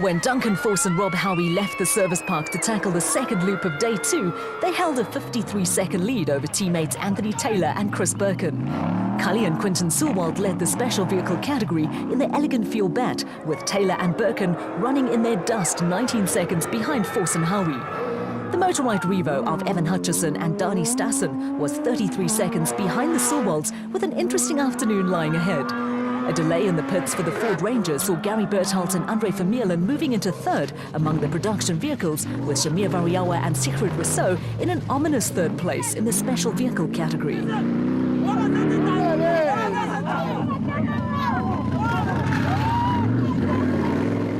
When Duncan Force and Rob Howie left the service park to tackle the second loop of day 2, they held a 53-second lead over teammates Anthony Taylor and Chris Birkin. Cully and Quinton Sulwald led the special vehicle category in the Elegant Fuel Bat, with Taylor and Birkin running in their dust 19 seconds behind Force and Howie. The Motorite Revo of Evan Hutchison and Dani Stassen was 33 seconds behind the Sulwalds, with an interesting afternoon lying ahead. A delay in the pits for the Ford Ranger saw Gary Bertholdt and Andre Vermeulen moving into third among the production vehicles, with Shamir Variawa and Sigrid Rousseau in an ominous third place in the special vehicle category.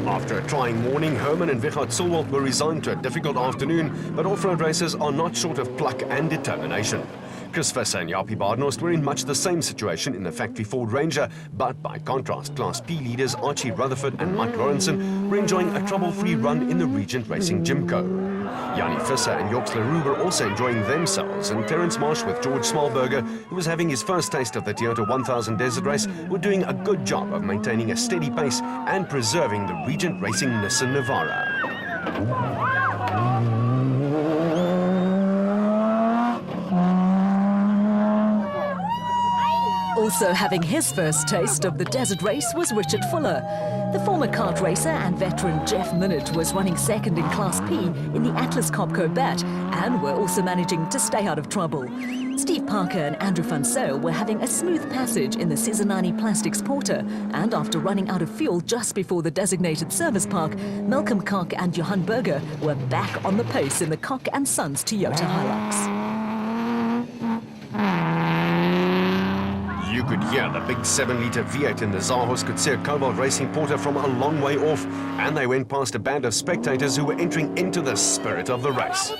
After a trying morning, Herman and Wichard Sulwald were resigned to a difficult afternoon, but off-road racers are not short of pluck and determination. Chris Visser and Jaapie Badenhorst were in much the same situation in the factory Ford Ranger, but by contrast, Class P leaders Archie Rutherford and Mike Lawrenson were enjoying a trouble-free run in the Regent Racing Gymco. Yanni Visser and Joks Leroux were also enjoying themselves, and Terence Marsh with George Smallberger, who was having his first taste of the Toyota 1000 Desert Race, were doing a good job of maintaining a steady pace and preserving the Regent Racing Nissan Navara. Also having his first taste of the desert race was Richard Fuller. The former kart racer and veteran Jeff Minnitt was running second in Class P in the Atlas Copco Bat and were also managing to stay out of trouble. Steve Parker and Andrew van Zyl were having a smooth passage in the Sizanani Plastics Porter, and after running out of fuel just before the designated service park, Malcolm Koch and Johan Berger were back on the pace in the Koch & Sons Toyota Hilux. You could hear the big 7-litre V8 in the Zahos Coetzee Cobalt Racing Porter from a long way off, and they went past a band of spectators who were entering into the spirit of the race.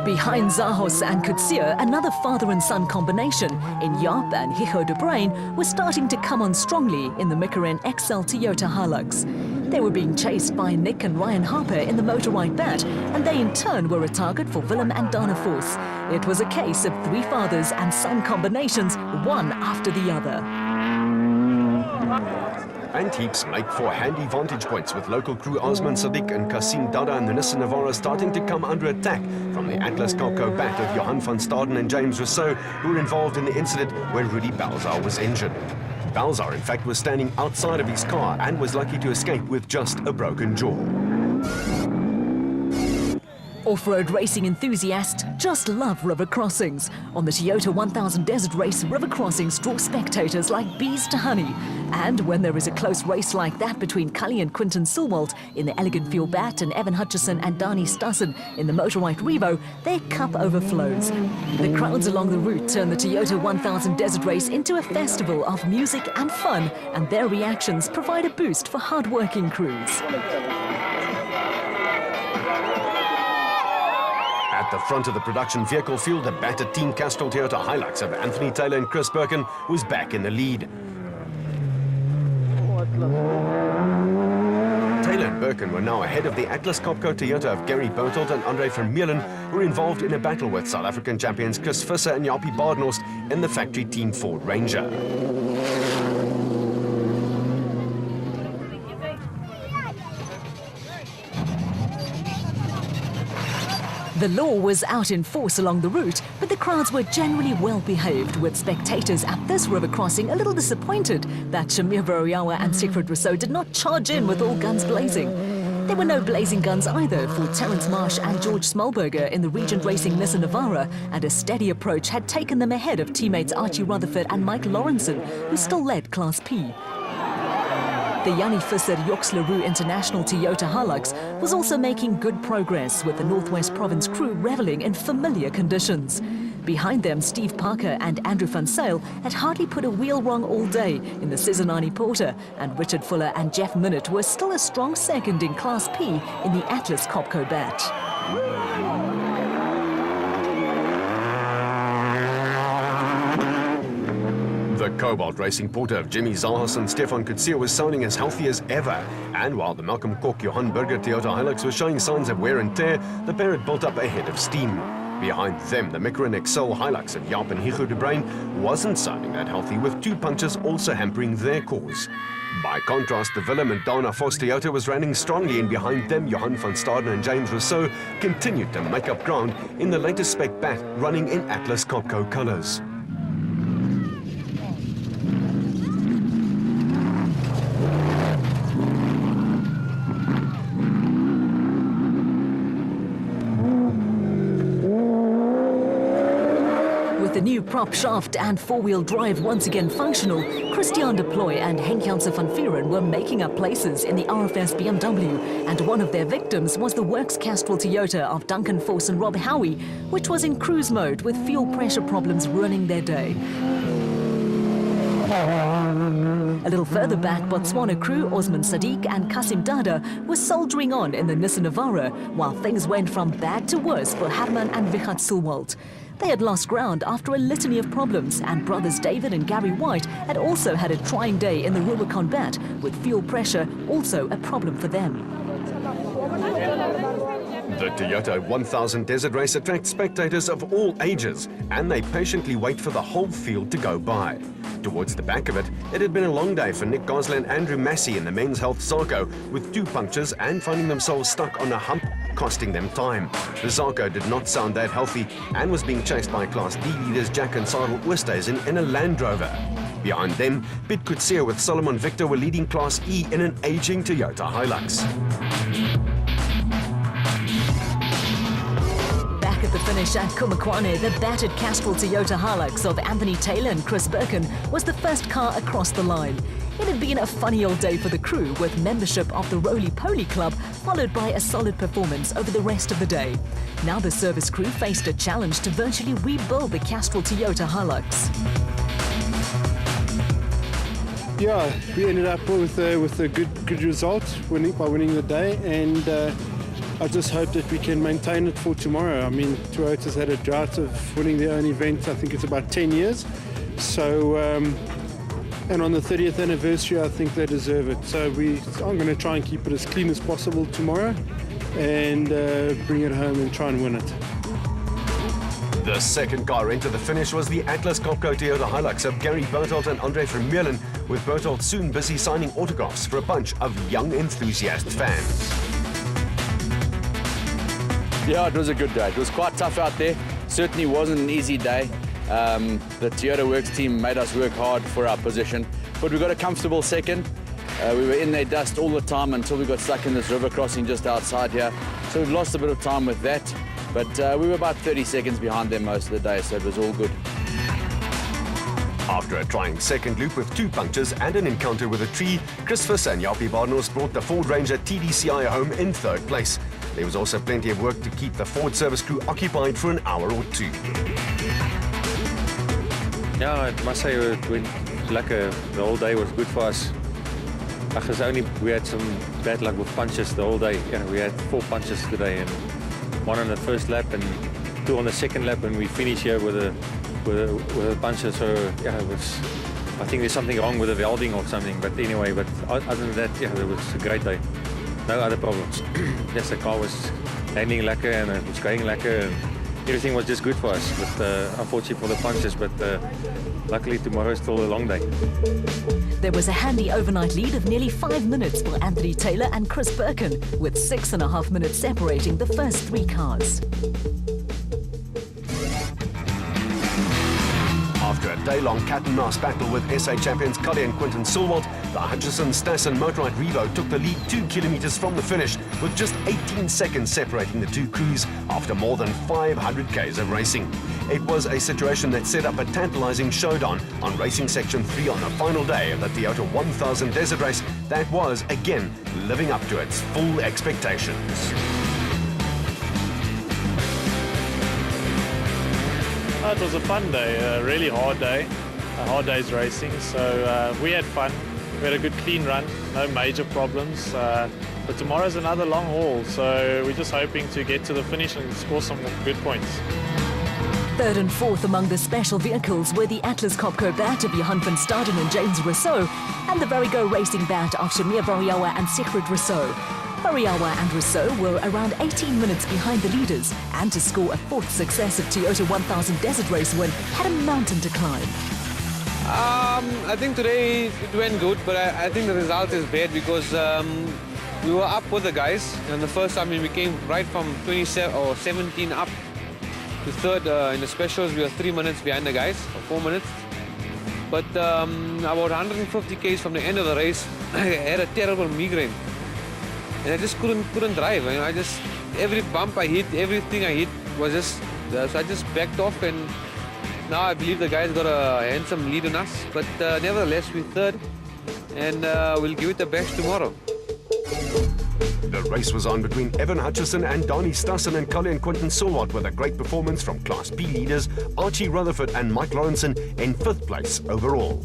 Behind Zahos and Coetzee, another father and son combination in Jaap and Hicho de Bruin was starting to come on strongly in the Michelin XL Toyota Hilux. They were being chased by Nick and Ryan Harper in the Motorite Bat, and they in turn were a target for Willem and Dana Force. It was a case of three fathers and son combinations, one after the other. And heaps make for handy vantage points, with local crew Osman Sadiq and Kasim Dada and the Nissan Navara starting to come under attack from the Atlas Copco Bat of Johan van Staden and James Rousseau, who were involved in the incident where Rudy Balzar was injured. Balzar, in fact, was standing outside of his car and was lucky to escape with just a broken jaw. Off-road racing enthusiasts just love river crossings. On the Toyota 1000 Desert Race, river crossings draw spectators like bees to honey. And when there is a close race like that between Cully and Quinton Sulwald in the Elegant Fuel Bat and Evan Hutchison and Dani Stassen in the Motorite Revo, their cup overflows. The crowds along the route turn the Toyota 1000 Desert Race into a festival of music and fun, and their reactions provide a boost for hard-working crews. At the front of the production vehicle field, the battered Team Castrol Toyota Hilux of Anthony Taylor and Chris Birkin was back in the lead. Taylor and Birkin were now ahead of the Atlas Copco Toyota of Gary Bertholdt and Andre Vermeulen, who were involved in a battle with South African champions Chris Visser and Jaapie Badenhorst in the factory Team Ford Ranger. The law was out in force along the route, but the crowds were generally well behaved, with spectators at this river crossing a little disappointed that Shamir Variawa and Sigrid Rousseau did not charge in with all guns blazing. There were no blazing guns either for Terence Marsh and George Smallberger in the Regent Racing Nissan Navara, and a steady approach had taken them ahead of teammates Archie Rutherford and Mike Lawrenson, who still led Class P. The Yanni Visser Joks Leroux International Toyota Hilux was also making good progress, with the Northwest Province crew reveling in familiar conditions. Behind them, Steve Parker and Andrew van Zyl had hardly put a wheel wrong all day in the Sizanani Porter, and Richard Fuller and Jeff Minnitt were still a strong second in Class P in the Atlas Copco Bat. The Cobalt Racing Porter of Jimmy Zahos and Stefan Coetzee was sounding as healthy as ever. And while the Malcolm Koch Johan Berger Toyota Hilux was showing signs of wear and tear, the pair had built up a head of steam. Behind them, the Micron Excel Hilux of Jaap and Hugo de Bruin wasn't sounding that healthy, with 2 punctures also hampering their cause. By contrast, the Willem and Dana Vos Toyota was running strongly, and behind them, Johan van Staden and James Rousseau continued to make up ground in the latest spec bat running in Atlas Copco colours. With the new prop shaft and 4-wheel drive once again functional, Christian de Ploy and Henk Janse van Vieren were making up places in the RFS BMW, and one of their victims was the Works Castrol Toyota of Duncan Vos and Rob Howie, which was in cruise mode with fuel pressure problems ruining their day. A little further back, Botswana crew Osman Sadiq and Kasim Dada were soldiering on in the Nissan Navara, while things went from bad to worse for Herman and Wichert Sulwald. They had lost ground after a litany of problems, and brothers David and Gary White had also had a trying day in the Rubicon Bat, with fuel pressure also a problem for them. The Toyota 1000 Desert Race attracts spectators of all ages, and they patiently wait for the whole field to go by. Towards the back of it, it had been a long day for Nick Gosling and Andrew Massey in the men's health Zarko, with 2 punctures and finding themselves stuck on a hump, costing them time. The Zarko did not sound that healthy and was being chased by Class D leaders Jack and Cyril Oosthuizen in a Land Rover. Behind them, Piet Coetzee with Solomon Victor were leading Class E in an aging Toyota Hilux. Back at the finish at Kumakwane, the battered Castrol Toyota Hilux of Anthony Taylor and Chris Birkin was the first car across the line. It had been a funny old day for the crew, with membership of the Roly-Poly Club followed by a solid performance over the rest of the day. Now the service crew faced a challenge to virtually rebuild the Castrol Toyota Hilux. Yeah, we ended up with a good result by winning the day, and I just hope that we can maintain it for tomorrow. I mean, Toyota's had a drought of winning their own event. I think it's about 10 years. So, and on the 30th anniversary, I think they deserve it. So I'm going to try and keep it as clean as possible tomorrow, and bring it home and try and win it. The second car into the finish was the Atlas Copco Toyota Hilux of Gary Berthold and Andre Vermeulen, with Berthold soon busy signing autographs for a bunch of young enthusiast fans. Yeah, it was a good day. It was quite tough out there. Certainly wasn't an easy day. The Toyota Works team made us work hard for our position, but we got a comfortable second. We were in their dust all the time until we got stuck in this river crossing just outside here. So we've lost a bit of time with that, but we were about 30 seconds behind them most of the day, so it was all good. After a trying second loop with 2 punctures and an encounter with a tree, Chris Visser and Japie Badenhorst brought the Ford Ranger TDCI home in 3rd place. There was also plenty of work to keep the Ford service crew occupied for an hour or 2. Yeah, I must say it went lekker. The whole day was good for us. We had some bad luck with punches the whole day. Yeah, we had 4 punches today, and 1 on the first lap and 2 on the second lap, and we finished here with a puncher. So yeah, it was. I think there's something wrong with the welding or something. But anyway, other than that, yeah, it was a great day. No other problems. Yes, the car was handling lekker and it was going lekker, and everything was just good for us. But unfortunately for the punches, but luckily tomorrow is still a long day. There was a handy overnight lead of nearly 5 minutes for Anthony Taylor and Chris Birkin, with 6.5 minutes separating the first 3 cars. After a day-long cat-and-mouse battle with SA champions Cully and Quinton Sulwald, the Hutchison Stassen Motorrad Revo took the lead 2 kilometers from the finish, with just 18 seconds separating the 2 crews after more than 500 k's of racing. It was a situation that set up a tantalizing showdown on Racing Section 3 on the final day of the Toyota 1000 Desert Race that was, again, living up to its full expectations. It was a fun day, a really hard day, a hard day's racing, so we had fun. We had a good clean run, no major problems, but tomorrow's another long haul, so we're just hoping to get to the finish and score some good points. 3rd and 4th among the special vehicles were the Atlas Copco bat of Johan van Staden and James Rousseau, and the Verigo Racing bat of Shamir Variawa and Sigrid Rousseau. Mariawa and Rousseau were around 18 minutes behind the leaders, and to score a fourth successive Toyota 1000 Desert Race win had a mountain to climb. I think today it went good, but I think the result is bad because we were up with the guys. And the first time we came right from 27 or 17 up to third in the specials. We were 3 minutes behind the guys, or 4 minutes. But about 150 k's from the end of the race, I had a terrible migraine, and I just couldn't drive. You know, every bump I hit, everything I hit was just so I just backed off, and now I believe the guys got a handsome lead on us. But nevertheless, we're third, and we'll give it the best tomorrow. The race was on between Evan Hutchison and Donnie Stassen, and Colin Quinton Solwart with a great performance from Class B leaders Archie Rutherford and Mike Lawrenson in 5th place overall.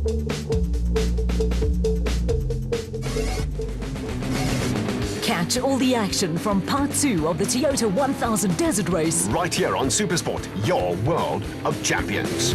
Catch all the action from part 2 of the Toyota 1000 Desert Race Right here on Supersport, your world of champions.